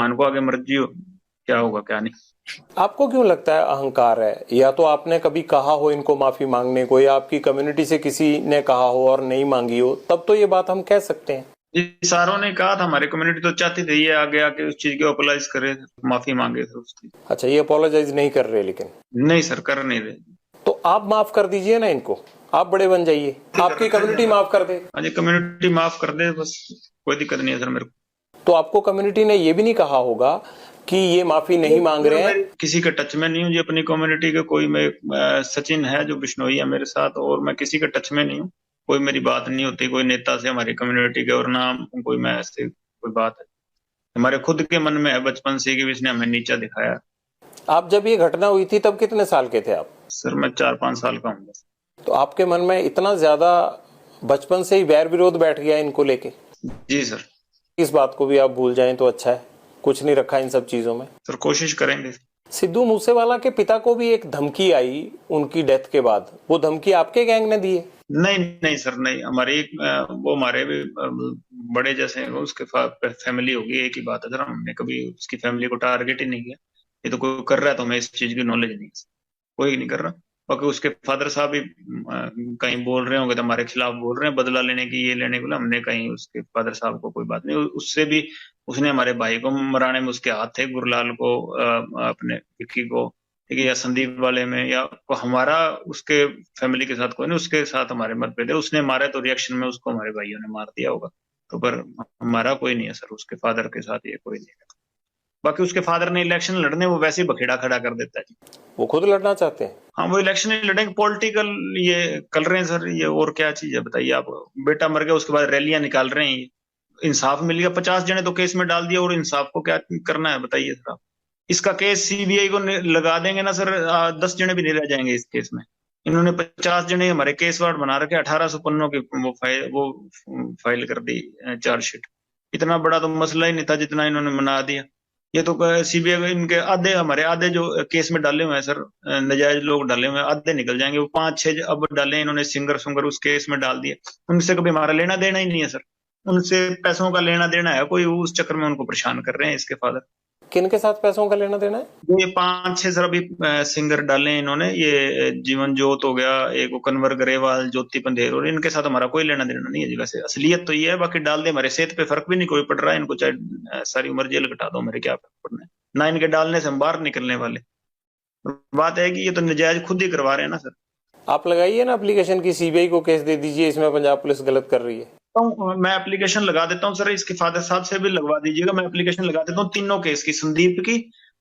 भगवान को आगे मर्जी हो क्या होगा क्या नहीं। आपको क्यों लगता है अहंकार है? या तो आपने कभी कहा हो इनको माफी मांगने को, या आपकी कम्युनिटी से किसी ने कहा हो और नहीं मांगी हो, तब तो ये बात हम कह सकते हैं। सारों ने कहा था, हमारी कम्युनिटी तो चाहती थी ये आगे आके उस चीज को अपोलाइज करे, माफी मांगे थे उसकी। अच्छा, ये अपोलोजाइज नहीं कर रहे लेकिन। नहीं सर, कर नहीं रहे। तो आप माफ कर दीजिए ना इनको, आप बड़े बन जाइए, आपकी कम्युनिटी माफ कर दे। हाँ जी, कम्युनिटी माफ कर दे बस, कोई दिक्कत नहीं है सर मेरे को। तो आपको कम्युनिटी ने ये भी नहीं कहा होगा कि ये माफी नहीं मांग रहे हैं? किसी के टच में नहीं हूँ जी अपनी कम्युनिटी के, कोई मैं सचिन है जो बिश्नोई है मेरे साथ, और मैं किसी के टच में नहीं हूँ। कोई मेरी बात नहीं होती कोई नेता से हमारी कम्युनिटी के, और ना कोई मैं ऐसे कोई बात है। हमारे खुद के मन में है बचपन से कि इसने हमें नीचा दिखाया। आप जब ये घटना हुई थी तब कितने साल के थे आप? सर मैं 4-5 साल का हूँ बस। तो आपके मन में इतना ज्यादा बचपन से ही वैर विरोध बैठ गया इनको लेके? जी सर। इस बात को भी आप भूल जाएं तो अच्छा है, कुछ नहीं रखा इन सब चीजों में। सर कोशिश करेंगे। सिद्धू मूसेवाला के पिता को भी एक धमकी आई उनकी डेथ के बाद, वो धमकी आपके गैंग ने दी है? नहीं नहीं सर नहीं, हमारी वो हमारे भी बड़े जैसे हैं, उसके फैमिली होगी एक ही बात है सर, हमने कभी उसकी फैमिली को टारगेट ही नहीं किया। ये तो कोई कर रहा है तो हमें इस चीज की नॉलेज नहीं है, कोई नहीं कर रहा। बाकी उसके फादर साहब भी कहीं बोल रहे होंगे तो हमारे खिलाफ बोल रहे हैं, बदला लेने की ये लेने को, हमने कहीं उसके फादर साहब को कोई बात नहीं उससे भी। उसने हमारे भाई को मराने में उसके हाथ थे, गुरलाल को, अपने विक्की को, ठीक है, या संदीप वाले में, या हमारा उसके फैमिली के साथ कोई नहीं, उसके साथ हमारे मतभेद है। उसने मारा तो रिएक्शन में उसको हमारे भाइयों ने मार दिया होगा, तो पर हमारा कोई नहीं है सर उसके फादर के साथ, ये कोई नहीं है। बाकी उसके फादर ने इलेक्शन लड़ने, वो वैसे ही बखेड़ा खड़ा कर देता है जी। वो खुद लड़ना चाहते हैं? हाँ वो इलेक्शन ही लड़ेंगे, पॉलिटिकल ये कर रहे हैं सर, ये और क्या चीज है बताइए आप। बेटा मर गया उसके बाद रैलियां निकाल रहे हैं ये। इंसाफ मिल गया, 50 जने तो केस में डाल दिया, और इंसाफ को क्या करना है बताइए सर आप। इसका केस सीबीआई को लगा देंगे ना सर, 10 जने भी नहीं रह जाएंगे इस केस में। इन्होंने 50 जने हमारे केस वार्ड बना रखे, 1800 पन्नों की वो फाइल कर दी चार्जशीट। इतना बड़ा तो मसला ही नहीं था जितना इन्होंने बना दिया। ये तो सीबीआई इनके आधे, हमारे आधे जो केस में डाले हुए हैं सर, नजायज लोग डाले हुए हैं, आधे निकल जाएंगे। वो 5-6 अब डाले इन्होंने, सिंगर सुंगर उस केस में डाल दिए। उनसे कभी हमारा लेना देना ही नहीं है सर, उनसे पैसों का लेना देना है कोई, उस चक्कर में उनको परेशान कर रहे हैं इसके फादर। किन के साथ पैसों का लेना देना है? ये 5-6 सर अभी सिंगर डाले इन्होंने, ये जीवन जोत हो गया, एक वो कन्वर ग्रेवाल, ज्योति पंधेर, और इनके साथ हमारा कोई लेना देना नहीं है जी। वैसे असलियत तो ये है, बाकी डाल दे हमारे सेहत पे फर्क भी नहीं कोई पड़ रहा है इनको, चाहे सारी उम्र जेल कटा दो, मेरे क्या फर्क पड़ना है ना, इनके डालने से हम बाहर निकलने वाले। बात है कि ये तो नजायज खुद ही करवा रहे हैं ना सर। आप लगाइए ना एप्लीकेशन की, सीबीआई को केस दे दीजिए, इसमें पंजाब पुलिस गलत कर रही है। तो मैं एप्लीकेशन लगा देता हूँ सर, इसके फादर साहब से भी लगवा दीजिएगा। मैं एप्लीकेशन लगा देता हूँ तीनों केस की, संदीप की,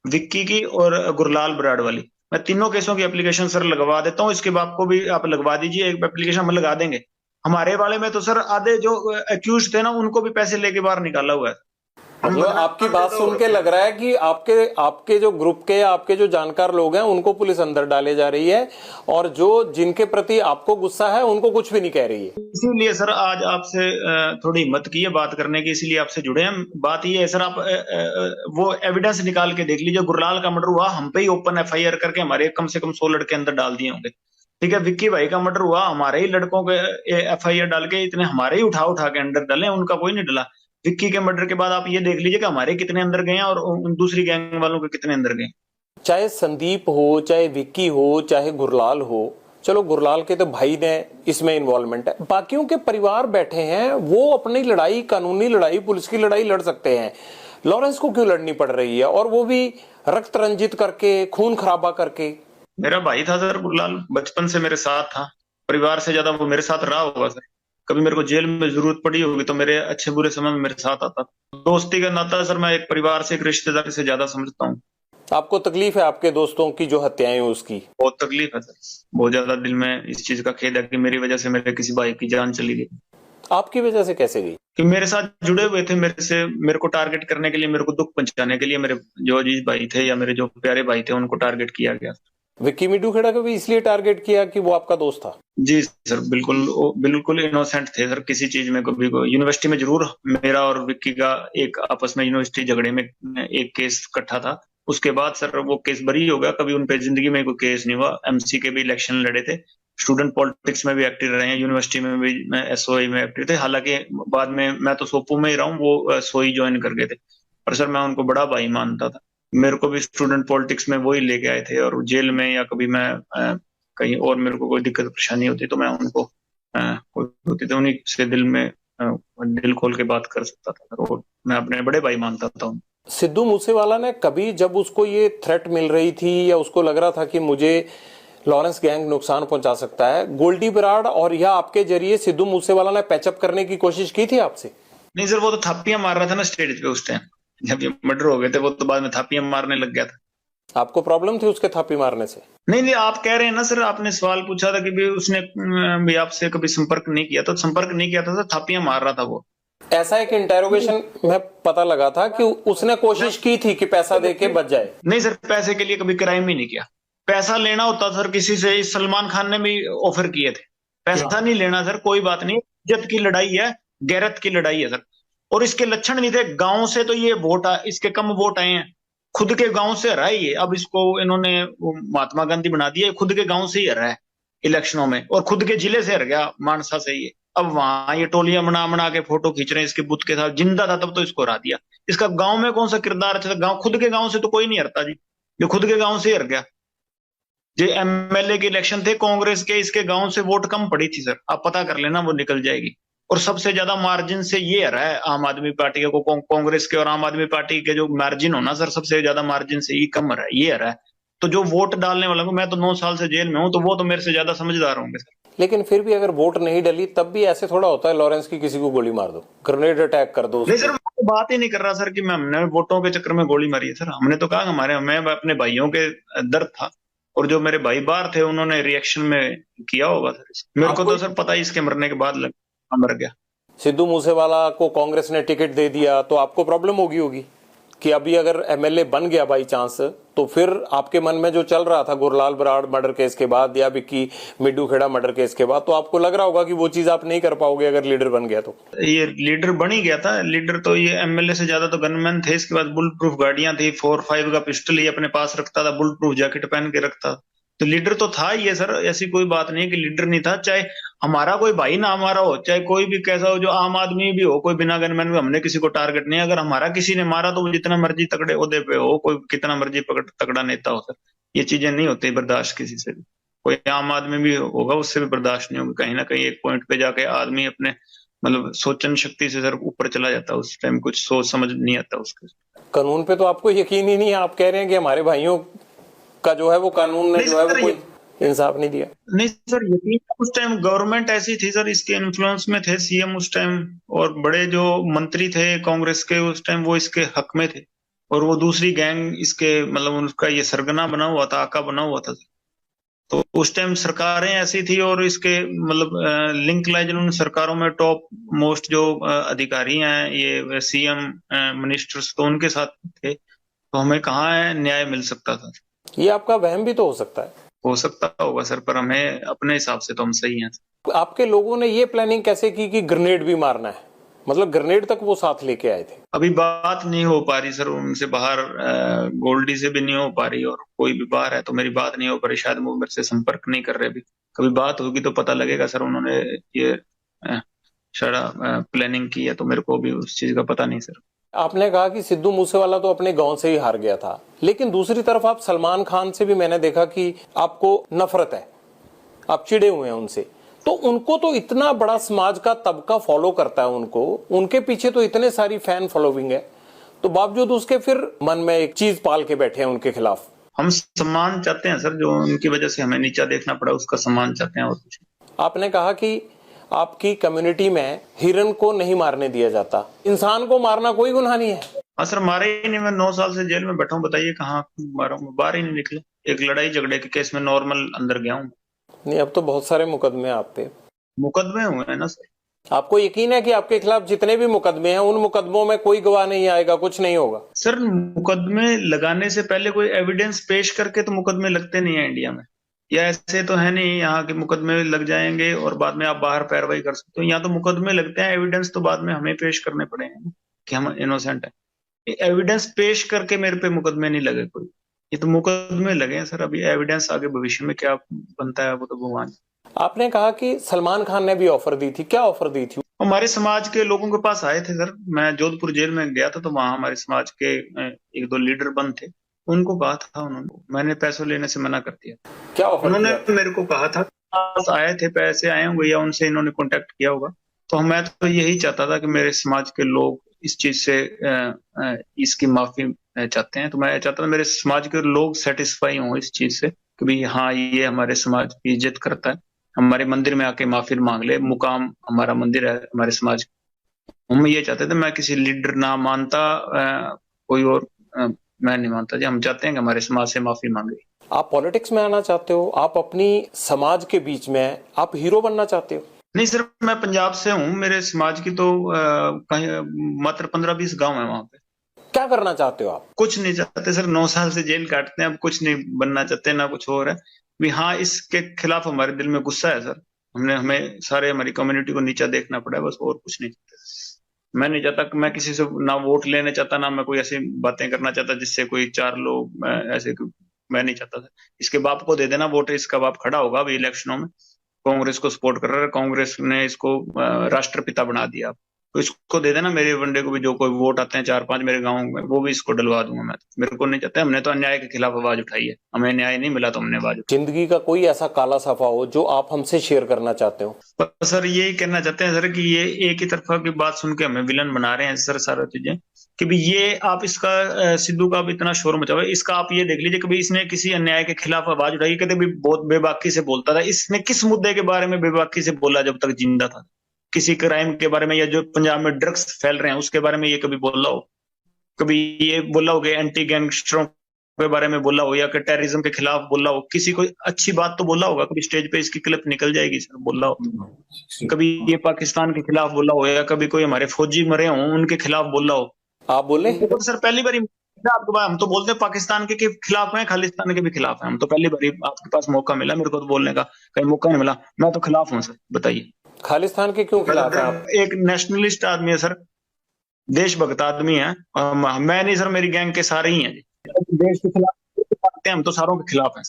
विक्की की, और गुरलाल बराड़ वाली। मैं तीनों केसों की एप्लीकेशन सर लगवा देता हूँ। इसके बाप को भी आप लगवा दीजिए, एक एप्लीकेशन हम लगा देंगे। हमारे वाले में तो सर आधे जो अक्यूज थे ना, उनको भी पैसे लेके बाहर निकाला हुआ है। मतलब आपकी बात सुन के लग रहा है कि आपके आपके जो ग्रुप के, आपके जो जानकार लोग हैं, उनको पुलिस अंदर डाले जा रही है, और जो जिनके प्रति आपको गुस्सा है उनको कुछ भी नहीं कह रही है। इसीलिए सर आज आपसे थोड़ी हिम्मत की है बात करने की, इसीलिए आपसे जुड़े हैं। बात ये है सर, आप वो एविडेंस निकाल के देख लीजिए। गुरलाल का मर्डर हुआ, हम पे ही ओपन एफआईआर करके हमारे कम से कम 100 लड़के अंदर डाल दिए होंगे, ठीक है। विक्की भाई का मर्डर हुआ, हमारे ही लड़कों के एफआईआर डाल के, इतने हमारे ही उठा उठा के अंदर डाले, उनका कोई नहीं डला। विक्की के मर्डर के बाद आप ये देख लीजिए कि हमारे कितने अंदर गए हैं और दूसरी गैंग वालों के कितने अंदर गए। चाहे संदीप हो, चाहे विक्की हो, चाहे गुरलाल हो, चलो गुरलाल के तो भाई ने इसमें इन्वॉल्वमेंट है, बाकियों के परिवार बैठे हैं, वो अपनी लड़ाई, कानूनी लड़ाई, पुलिस की लड़ाई लड़ सकते हैं। लॉरेंस को क्यों लड़नी पड़ रही है, और वो भी रक्त रंजित करके, खून खराबा करके? मेरा भाई था सर गुरलाल, बचपन से मेरे साथ था, परिवार से ज्यादा वो मेरे साथ रहा होगा सर। कभी मेरे को जेल में जरूरत पड़ी होगी तो मेरे अच्छे बुरे समय में मेरे साथ आता। दोस्ती का नाता सर मैं एक परिवार से, एक रिश्तेदार से ज्यादा समझता हूँ। आपको तकलीफ है आपके दोस्तों की जो हत्याएं हुई उसकी? बहुत तकलीफ है सर, बहुत ज्यादा दिल में इस चीज का खेद है कि मेरी वजह से मेरे किसी भाई की जान चली गई। आपकी वजह से कैसे गई? कि मेरे साथ जुड़े हुए थे, मेरे को टारगेट करने के लिए, मेरे को दुख पहुंचाने के लिए, मेरे जो अजीज भाई थे या मेरे जो प्यारे भाई थे उनको टारगेट किया गया। विक्की मिड्डू खेड़ा को भी इसलिए टारगेट किया कि वो आपका दोस्त था? जी सर, बिल्कुल बिल्कुल इनोसेंट थे सर, किसी चीज में कभी यूनिवर्सिटी में जरूर मेरा और विक्की का एक आपस में यूनिवर्सिटी झगड़े में एक केस इकट्ठा था। उसके बाद सर वो केस बरी हो गया, कभी उन पे जिंदगी में कोई केस नहीं हुआ। एमसी के भी इलेक्शन लड़े थे, स्टूडेंट पॉलिटिक्स में भी एक्टिव रहे हैं, यूनिवर्सिटी में भी एसओई में एक्टिव थे। हालांकि बाद में मैं तो सोपू में ही रहा हूँ, वो सोई ज्वाइन कर गए थे। और सर मैं उनको बड़ा भाई मानता था। मेरे को भी स्टूडेंट पॉलिटिक्स में वही लेके आए थे, और जेल में या कभी मैं कहीं और मेरे को कोई दिक्कत परेशानी होती तो मैं उनको कोई होती तो उन्हीं से दिल में दिल खोल के बात कर सकता था सर, और मैं अपने बड़े भाई मानता था उनको। सिद्धू मूसेवाला ने कभी जब उसको ये थ्रेट मिल रही थी या उसको लग रहा था कि मुझे लॉरेंस गैंग नुकसान पहुंचा सकता है, गोल्डी बराड़ और या आपके जरिए सिद्धू मूसेवाला ने पैचअप करने की कोशिश की थी आपसे? नहीं सर, वो तो थापियां मार रहा था ना स्टेज पे उस टाइम, जब ये मर्डर हो गए थे वो तो बाद में थापियां मारने लग गया था। आपको प्रॉब्लम थी उसके थापी मारने से? नहीं नहीं, आप कह रहे हैं ना सर, आपने सवाल पूछा था कि भी उसने भी आपसे कभी संपर्क नहीं किया, तो संपर्क नहीं किया था सर, थापियां मार रहा था वो। ऐसा एक इंटेरोगेशन में पता लगा था कि उसने कोशिश की थी कि पैसा दे के बच जाए। नहीं सर, पैसे के लिए कभी क्राइम ही नहीं किया। पैसा लेना होता सर किसी से, इस सलमान खान ने भी ऑफर किए थे। पैसा नहीं लेना सर, कोई बात नहीं, इज्जत की लड़ाई है, गैरत की लड़ाई है सर। और इसके लक्षण नहीं थे गांव से, तो ये वोट इसके कम वोट आए हैं, खुद के गांव से हरा है ये। अब इसको इन्होंने महात्मा गांधी बना दिया, खुद के गांव से ही हरा है इलेक्शनों में, और खुद के जिले से हर गया, मानसा से ये। अब वहां ये टोलियां बना बना के फोटो खींच रहे हैं इसके बुत के साथ, जिंदा था तब तो इसको हरा दिया। इसका गांव में कौन सा किरदार अच्छा था? गांव, खुद के गांव से तो कोई नहीं हरता जी, ये खुद के गांव से हर गया। जो एमएलए के इलेक्शन थे कांग्रेस के, इसके गांव से वोट कम पड़ी थी सर, आप पता कर लेना, वो निकल जाएगी। और सबसे ज्यादा मार्जिन से ये हरा है आम आदमी पार्टी को, कांग्रेस के और आम आदमी पार्टी के जो मार्जिन होना सर, सबसे ज्यादा मार्जिन से ये कम हरा है, ये हरा है। तो जो वोट डालने वाला को, मैं तो 9 साल से जेल में हूं, तो वो तो मेरे से ज्यादा समझदार होंगे सर। लेकिन फिर भी अगर वोट नहीं डली तब भी ऐसे थोड़ा होता है लॉरेंस की किसी को गोली मार दो, ग्रेनेड अटैक कर दो। नहीं सर, मैं बात ही नहीं कर रहा सर कि मैं हमने वोटों के चक्कर में गोली मारी है सर। हमने तो कहा हमारे, मैं अपने भाइयों के दर्द था, और जो मेरे भाई बाहर थे उन्होंने रिएक्शन में किया होगा सर। मेरे को तो सर पता ही इसके मरने के बाद मर गया। सिद्धू मूसेवाला को कांग्रेस ने टिकट दे दिया तो आपको प्रॉब्लम होगी कि अभी अगर एमएलए बन गया बाई चांस, तो फिर आपके मन में जो चल रहा था गुरलाल बराड़ मर्डर केस के बाद या विक्की मिड्डू खेड़ा मर्डर केस के बाद, तो आपको लग रहा होगा कि वो चीज आप नहीं कर पाओगे अगर लीडर बन गया तो। ये लीडर बन ही गया था, लीडर तो ये एमएलए से ज्यादा तो गनमैन थे। इसके बाद बुलेट प्रूफ गाड़ियां थी, 4-5 का पिस्टल ही अपने पास रखता था, बुलेट प्रूफ जैकेट पहन के रखता, तो लीडर तो था ही है सर। ऐसी कोई बात नहीं है कि लीडर नहीं था। चाहे हमारा कोई भाई ना हमारा हो, चाहे कोई भी कैसा हो, जो आम आदमी भी हो, कोई बिना गनमैन में, हमने किसी को टारगेट नहीं। अगर हमारा किसी ने मारा तो वो जितना मर्जी तगड़े ओहदे पे हो, कोई कितना मर्जी तगड़ा नेता हो सर, ये चीजें नहीं होती बर्दाश्त किसी से भी। कोई आम आदमी भी होगा उससे भी बर्दाश्त नहीं होगी। कहीं ना कहीं एक पॉइंट पे जाके आदमी अपने मतलब सोचन शक्ति से सर ऊपर चला जाता है, उस टाइम कुछ सोच समझ नहीं आता उसके। कानून पे तो आपको यकीन ही नहीं है, आप कह रहे हैं कि हमारे भाइयों का जो है वो कानून ने जो है वो कोई इंसाफ नहीं दिया। नहीं सर, यकीन, उस टाइम गवर्नमेंट ऐसी थी सर, इसके इन्फ्लुएंस में थे सीएम उस टाइम, और बड़े जो मंत्री थे कांग्रेस के उस टाइम वो इसके हक में थे, और वो दूसरी गैंग इसके मतलब उनका ये सरगना बना हुआ था, आका बना हुआ था। तो उस टाइम सरकारें ऐसी थी, और इसके मतलब लिंक लाए जिन्होंने सरकारों में टॉप मोस्ट जो अधिकारी हैं, ये सीएम मिनिस्टर्स, तो उनके साथ थे, तो हमें कहाँ है न्याय मिल सकता था। ये आपका वहम भी तो हो सकता है। हो सकता होगा सर, पर हमें अपने हिसाब से तो हम सही हैं। आपके लोगों ने ये प्लानिंग कैसे की कि ग्रेनेड भी मारना है, मतलब ग्रेनेड तक वो साथ लेके आए थे? अभी बात नहीं हो पा रही सर उनसे बाहर, गोल्डी से भी नहीं हो पा रही, और कोई भी बाहर है तो मेरी बात नहीं हो पा रही, शायद वो मेरे से संपर्क नहीं कर रहे अभी। कभी बात होगी तो पता लगेगा सर, उन्होंने ये शायद प्लानिंग की है, तो मेरे को भी उस चीज का पता नहीं सर। आपने कहा कि सिद्धू मूसेवाला तो अपने गांव से ही हार गया था, लेकिन दूसरी तरफ आप सलमान खान से भी मैंने देखा कि आपको नफरत है, आप चिढ़े हुए हैं उनसे। तो उनको तो इतना बड़ा समाज का तबका फॉलो करता है उनको, उनके पीछे तो इतने सारी फैन फॉलोइंग है, तो बावजूद उसके फिर मन में एक चीज पाल के बैठे हैं उनके खिलाफ। हम सम्मान चाहते हैं सर, जो उनकी वजह से हमें नीचा देखना पड़ा उसका सम्मान चाहते हैं, और कुछ। आपने कहा कि आपकी कम्युनिटी में हिरन को नहीं मारने दिया जाता, इंसान को मारना कोई गुनाह नहीं है। हाँ सर, मारे ही नहीं, मैं 9 साल से जेल में बैठा हूँ, बताइए कहाँ मारा हूँ, बाहर ही नहीं निकले। एक लड़ाई झगड़े के केस में नॉर्मल अंदर गया हूँ। नहीं, अब तो बहुत सारे मुकदमे आप पे। मुकदमे हुए हैं ना सर। आपको यकीन है कि आपके खिलाफ जितने भी मुकदमे हैं उन मुकदमों में कोई गवाह नहीं आएगा, कुछ नहीं होगा? सर, मुकदमे लगाने से पहले कोई एविडेंस पेश करके तो मुकदमे लगते नहीं है इंडिया में, या ऐसे तो है नहीं यहाँ के मुकदमे लग जाएंगे और बाद में आप बाहर पैरवाई कर सकते हो। यहाँ तो मुकदमे लगते हैं, एविडेंस तो बाद में हमें पेश करने पड़ेंगे कि हम इनोसेंट है। एविडेंस पेश करके मेरे पे मुकदमे नहीं लगे कोई, ये तो मुकदमे लगे हैं सर। अभी एविडेंस आगे भविष्य में क्या बनता है वो तो भगवान। आपने कहा कि सलमान खान ने भी ऑफर दी थी, क्या ऑफर दी थी? हमारे समाज के लोगों के पास आए थे सर। मैं जोधपुर जेल में गया था, तो वहां हमारे समाज के एक दो लीडर बंद थे। उनको कहा था, उन्होंने, मैंने पैसों लेने से मना कर दिया। क्या ऑफर उन्होंने किया था? मेरे को कहा था, पास आए थे, पैसे आए होंगे या उनसे इन्होंने कांटेक्ट किया होगा। तो मैं तो यही चाहता था कि मेरे समाज के लोग इस चीज से इसकी माफी चाहते हैं। तो मैं चाहता था मेरे समाज के लोग सेटिस्फाई हों इस चीज से कि भाई हाँ, ये हमारे समाज की इज्जत करता है, हमारे मंदिर में आके माफी मांग ले, मुकाम हमारा मंदिर है हमारे समाज। हम ये चाहते थे, मैं किसी लीडर ना मानता, कोई और, मैं नहीं मानता जी। हम चाहते हैं कि हमारे समाज से माफी मांगे। आप पॉलिटिक्स में आना चाहते हो, आप अपनी समाज के बीच में आप हीरो बनना चाहते हो? नहीं सर, मैं पंजाब से हूँ। मेरे समाज की तो कहीं मात्र 15-20 गांव है वहां पे। क्या करना चाहते हो आप? कुछ नहीं चाहते सर, 9 साल से जेल काटते हैं, अब कुछ नहीं बनना चाहते ना कुछ और है। भी हाँ, इसके खिलाफ हमारे दिल में गुस्सा है सर। हमें सारे हमारी कम्युनिटी को नीचा देखना पड़ा है, बस और कुछ नहीं चाहते। मैं नहीं चाहता कि मैं किसी से ना वोट लेने चाहता, ना मैं कोई ऐसी बातें करना चाहता जिससे कोई चार लोग ऐसे मैं नहीं चाहता था। इसके बाप को दे देना वोट, इसका बाप खड़ा होगा अभी इलेक्शनों में, कांग्रेस को सपोर्ट कर रहा है, कांग्रेस ने इसको राष्ट्रपिता बना दिया। तो इसको दे देना, मेरे वनडे को भी जो कोई वोट आते हैं 4-5 मेरे गांव में, वो भी इसको डलवा दूंगा मैं। मेरे को नहीं चाहते, हमने तो अन्याय के खिलाफ आवाज उठाई है, हमें न्याय नहीं मिला तो हमने आवाज उठाई। जिंदगी का कोई ऐसा काला सफा हो जो आप हमसे शेयर करना चाहते हो? पर सर यही कहना चाहते हैं सर कि ये एक ही तरफा की बात सुन के हमें विलन बना रहे हैं सर, सारा चीजें कि भी ये आप इसका सिद्धू का भी इतना शोर मचा हुआ है, इसका आप ये देख लीजिए कि भी इसने किसी अन्याय के खिलाफ आवाज उठाई, कहते भी बहुत बेबाकी से बोलता था। इसने किस मुद्दे के बारे में बेबाकी से बोला जब तक जिंदा था? किसी क्राइम के बारे में, या जो पंजाब में ड्रग्स फैल रहे हैं उसके बारे में ये कभी बोला हो? कभी ये बोला हो कि एंटी गैंगस्टरों के बारे में बोला हो, या कि टेररिज्म के खिलाफ बोला हो? किसी कोई अच्छी बात तो बोला होगा, कभी स्टेज पे इसकी क्लिप निकल जाएगी सर, बोला हो? कभी ये पाकिस्तान के खिलाफ बोला हो, या कभी कोई हमारे फौजी मरे हों उनके खिलाफ बोला हो? आप बोले? तो सर पहली बार आपके पास, हम तो बोलते हैं पाकिस्तान के खिलाफ हैं, खालिस्तान के भी खिलाफ हैं। हम तो पहली बार आपके पास मौका मिला, मेरे को तो बोलने का कहीं मौका नहीं मिला। मैं तो खिलाफ हूँ सर, बताइए। खालिस्तान के क्यों खिलाफ हैं आप? एक नेशनलिस्ट आदमी है सर, देशभक्त आदमी है। मैं नहीं सर, मेरी गैंग के सारे ही हैं जी। देश के खिलाफ हम तो सारों के खिलाफ हैं।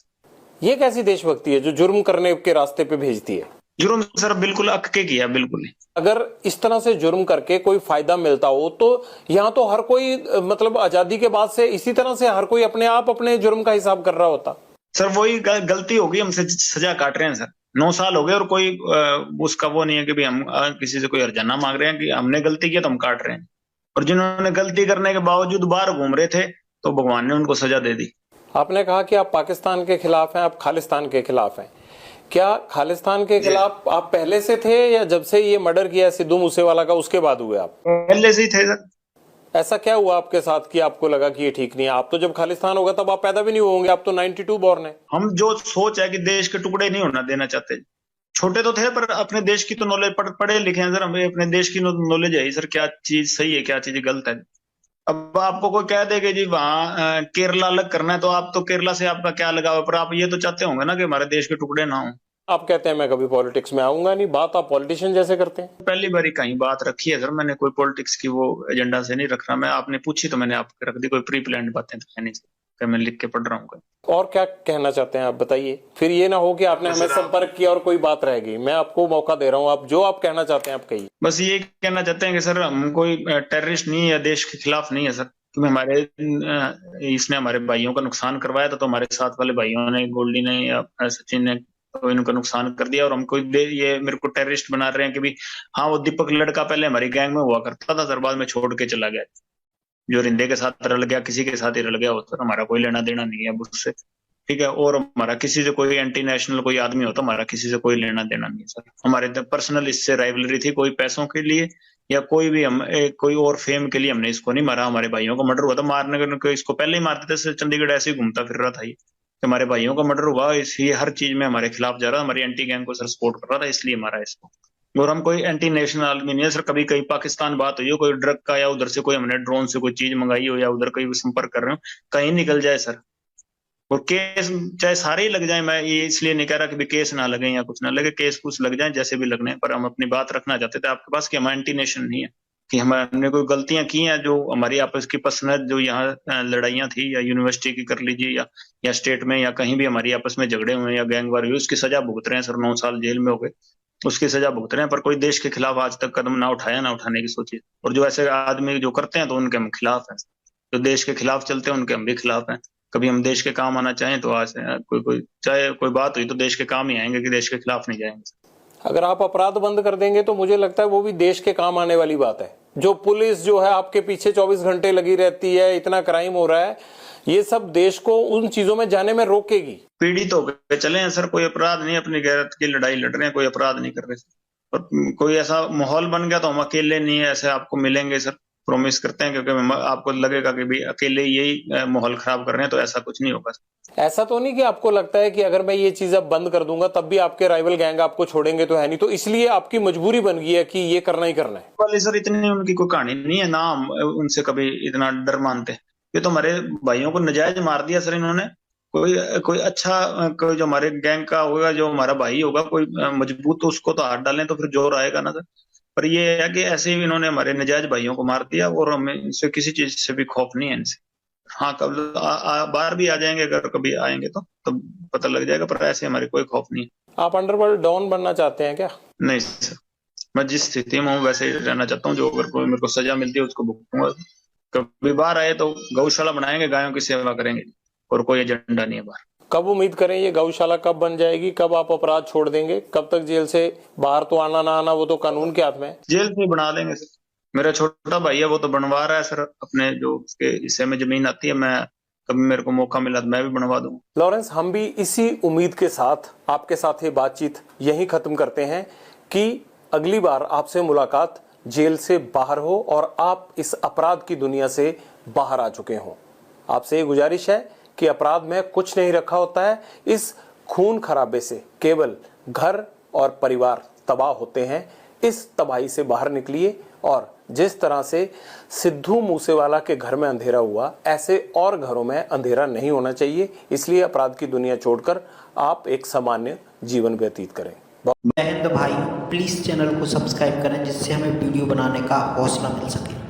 ये कैसी देशभक्ति है जो जुर्म करने के रास्ते पे भेजती है? जुर्म सर बिल्कुल अक के किया, बिल्कुल नहीं। अगर इस तरह से जुर्म करके कोई फायदा मिलता हो तो यहाँ तो हर कोई मतलब आजादी के बाद से इसी तरह से हर कोई अपने आप अपने जुर्म का हिसाब कर रहा होता। सर वही गलती होगी, हमसे सजा काट रहे हैं सर। 9 साल हो गए और कोई उसका वो नहीं है कि भाई हम किसी से कोई हर्जाना मांग रहे हैं कि हमने गलती किया तो हम काट रहे हैं। और जिन्होंने गलती करने के बावजूद बाहर घूम रहे थे तो भगवान ने उनको सजा दे दी। आपने कहा कि आप पाकिस्तान के खिलाफ हैं, आप खालिस्तान के खिलाफ हैं। क्या खालिस्तान के खिलाफ आप पहले से थे, या जब से ये मर्डर किया सिद्धू मूसेवाला का उसके बाद हुए आप? पहले से ही थे सर। ऐसा क्या हुआ आपके साथ कि आपको लगा कि ये ठीक नहीं है? आप तो जब खालिस्तान होगा तब आप पैदा भी नहीं होंगे, आप तो 92 बॉर्न है। हम जो सोच है कि देश के टुकड़े नहीं होना देना चाहते। छोटे तो थे पर अपने देश की तो नॉलेज, पढ़े लिखे हैं सर, हमें अपने देश की नॉलेज है सर, क्या चीज सही है क्या चीज गलत है। अब आपको कोई कह दे कि जी वहां केरला अलग करना है, तो आप तो केरला से आपका क्या लगाव, पर आप ये तो चाहते होंगे ना कि हमारे देश के टुकड़े ना हो। आप कहते हैं मैं कभी पॉलिटिक्स में आऊंगा नहीं, बात आप पॉलिटिशियन जैसे करते हैं। पहली बार ही कहीं बात रखी है सर, मैंने कोई पॉलिटिक्स की वो एजेंडा से नहीं रख रहा मैं। आपने पूछी तो मैंने आपको रख दी, कोई प्री प्लान्ड बातें तो है नहीं सर, मैं लिख के पढ़ रहा हूँ। और क्या कहना चाहते हैं आप बताइए, फिर ये ना हो कि आपने हमें संपर्क किया और कोई बात रह गई। मैं आपको मौका दे रहा हूँ, आप जो आप कहना चाहते हैं आप कहिए। बस ये कहना चाहते हैं कि सर हम कोई टेररिस्ट नहीं है या देश के खिलाफ नहीं है सर, क्योंकि इसने हमारे भाइयों का नुकसान करवाया था, तो हमारे साथ वाले भाइयों ने, गोल्डी ने या सचिन ने, तो इनका नुकसान कर दिया। और हमको ये मेरे को टेररिस्ट बना रहे हैं कि भी हाँ, वो दीपक लड़का पहले हमारी गैंग में हुआ करता था सर, बाद में छोड़ के चला गया। जो रिंदे के साथ रल गया, किसी के साथ ही रल गया हो सर, हमारा कोई लेना देना नहीं है उससे, ठीक है। और हमारा किसी से कोई एंटी नेशनल कोई आदमी होता, हमारा किसी से कोई लेना देना नहीं है सर। हमारे पर्सनल इससे राइवलरी थी, कोई पैसों के लिए या कोई भी हम कोई और फेम के लिए हमने इसको नहीं मारा। हमारे भाइयों का मर्डर हुआ था, मारने को इसको पहले ही मार देते थे। चंडीगढ़ ऐसे ही घूमता फिर रहा था ये, हमारे भाइयों का मर्डर हुआ, इसलिए हर चीज में हमारे खिलाफ जा रहा, हमारी एंटी गैंग को सर सपोर्ट कर रहा था, इसलिए मारा इसको। और हम कोई एंटी नेशनल आदमी नहीं है सर। कभी कहीं पाकिस्तान बात हुई हो कोई ड्रग का, या उधर से कोई हमने ड्रोन से कोई चीज मंगाई हो, या उधर कोई संपर्क कर रहे हो, कहीं निकल जाए सर, और केस चाहे सारे ही लग जाए। मैं ये इसलिए नहीं कह रहा कि भी केस ना लगे या कुछ ना लगे, केस कुछ लग जाए जैसे भी लगने, पर हम अपनी बात रखना चाहते थे आपके पास कि हम एंटी नेशन नहीं है, कि हमने कोई गलतियां की हैं जो हमारी आपस की पर्सनल जो यहाँ लड़ाइयां थी, या यूनिवर्सिटी की कर लीजिए, या स्टेट में, या कहीं भी हमारी आपस में झगड़े हुए या गैंग वार हुई, उसकी सजा भुगत रहे हैं सर। 9 साल जेल में हो गए, उसकी सजा भुगत रहे हैं, पर कोई देश के खिलाफ आज तक कदम ना उठाया, ना उठाने की सोची। और जो ऐसे आदमी जो करते हैं तो उनके हम खिलाफ हैं, जो देश के खिलाफ चलते हैं उनके हम भी खिलाफ हैं। कभी हम देश के काम आना चाहें तो आज कोई चाहे कोई बात हुई तो देश के काम ही आएंगे, कि देश के खिलाफ नहीं जाएंगे। अगर आप अपराध बंद कर देंगे तो मुझे लगता है वो भी देश के काम आने वाली बात है। जो पुलिस जो है आपके पीछे 24 घंटे लगी रहती है, इतना क्राइम हो रहा है, ये सब देश को उन चीजों में जाने में रोकेगी। पीड़ित होकर चले हैं सर, कोई अपराध नहीं, अपनी गैरत की लड़ाई लड़ रहे हैं, कोई अपराध नहीं कर रहे सर। और कोई ऐसा माहौल बन गया तो हम अकेले नहीं है, ऐसे आपको मिलेंगे सर, प्रॉमिस करते हैं, क्योंकि आपको लगेगा कि भाई अकेले यही माहौल खराब कर रहे हैं, तो ऐसा कुछ नहीं होगा। ऐसा तो नहीं कि आपको लगता है कि अगर मैं ये चीज अब बंद कर दूंगा तब भी आपके राइवल गैंग आपको छोड़ेंगे तो है नहीं, तो इसलिए आपकी मजबूरी बन गई है कि ये करना ही करना है? वाले सर इतनी उनकी कोई कहानी नहीं है ना, हम उनसे कभी इतना डर मानते। ये तो हमारे भाइयों को नजायज मार दिया सर इन्होंने। कोई अच्छा कोई जो हमारे गैंग का होगा, जो हमारा भाई होगा कोई मजबूत, तो उसको तो हाथ डालें तो फिर जोर आएगा ना सर। पर ये है कि ऐसे ही इन्होंने हमारे नजायज भाइयों को मार दिया, और हमें इनसे किसी चीज से भी खौफ नहीं है इनसे। हाँ, कब बाहर भी आ जाएंगे, अगर कभी आएंगे तो तब पता लग जाएगा, पर ऐसे हमारे कोई खौफ नहीं है। आप अंडरवर्ल्ड डॉन बनना चाहते हैं क्या? नहीं सर, मैं जिस स्थिति में हूँ वैसे ही रहना चाहता हूँ। जो अगर कोई मेरे को सजा मिलती है उसको भुगतूंगा। कभी बाहर आए तो गौशाला बनाएंगे, गायों की सेवा करेंगे, और कोई एजेंडा नहीं है बाहर। कब उम्मीद करें ये गौशाला कब बन जाएगी? कब आप अपराध छोड़ देंगे? कब तक जेल से बाहर तो आना ना आना वो तो कानून के हाथ में है। जेल से बना देंगे सर। मेरा छोटा भाई है, वो तो बनवा रहा है सर, अपने जो उसके हिस्से में जमीन आती है, मैं कभी मेरे को मौका मिला तो मैं भी बनवा दूंगा। लॉरेंस, हम भी इसी उम्मीद के साथ आपके साथ ये बातचीत यहीं खत्म करते हैं कि अगली बार आपसे मुलाकात जेल से बाहर हो और आप इस अपराध की दुनिया से बाहर आ चुके हों। आपसे ये गुजारिश है कि अपराध में कुछ नहीं रखा होता है, इस खून खराबे से केवल घर और परिवार तबाह होते हैं। इस तबाही से बाहर निकलिए, और जिस तरह से सिद्धू मूसेवाला के घर में अंधेरा हुआ, ऐसे और घरों में अंधेरा नहीं होना चाहिए। इसलिए अपराध की दुनिया छोड़कर आप एक सामान्य जीवन व्यतीत करें। जय हिंद भाई, प्लीज चैनल को सब्सक्राइब करें जिससे हमें वीडियो बनाने का हौसला मिल सके।